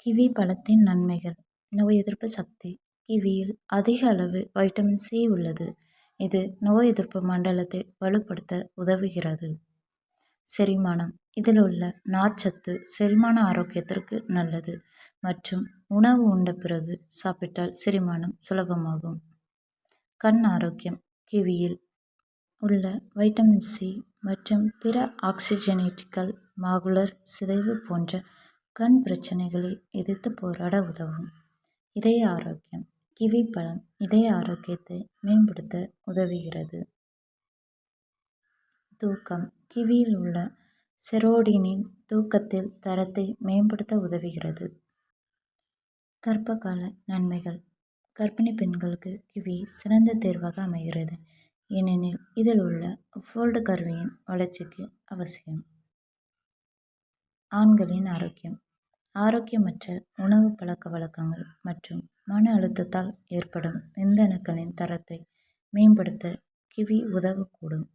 Kiwi பழத்தின் நன்மைகள். நோய் எதிர்ப்பு சக்தி. கிவியில் அதிக அளவு வைட்டமின் சி உள்ளது. இது நோய் எதிர்ப்பு மண்டலத்தை வலுப்படுத்த உதவுகிறது. செரிமானம். இதில் உள்ள நார்ச்சத்து செரிமான ஆரோக்கியத்திற்கு நல்லது மற்றும் உணவு உண்ட பிறகு சாப்பிட்டால் செரிமானம் சுலபமாகும். கண் ஆரோக்கியம். கிவியில் உள்ள வைட்டமின் சி மற்றும் பிற ஆக்சிஜனேற்றிகள் மாகுலர் சிதைவு போன்ற கண் பிரச்சனைகளை எதிர்த்து போராட உதவும். இதய ஆரோக்கியம். கிவி பழம் இதய ஆரோக்கியத்தை மேம்படுத்த உதவுகிறது. தூக்கம். கிவியில் உள்ள செரோடோனின் தூக்கத்தில் தரத்தை மேம்படுத்த உதவுகிறது. கர்ப்பகால நன்மைகள். கர்ப்பிணி பெண்களுக்கு கிவி சிறந்த தேர்வாக அமைகிறது, ஏனெனில் இதில் உள்ள ஃபோல்டு கருவியின் வளர்ச்சிக்கு அவசியம். ஆண்களின் ஆரோக்கியம். ஆரோக்கியமற்ற உணவு பழக்க வழக்கங்கள் மற்றும் மன அழுத்தத்தால் ஏற்படும் விந்தணுக்களின் தரத்தை மேம்படுத்த கிவி உதவக்கூடும்.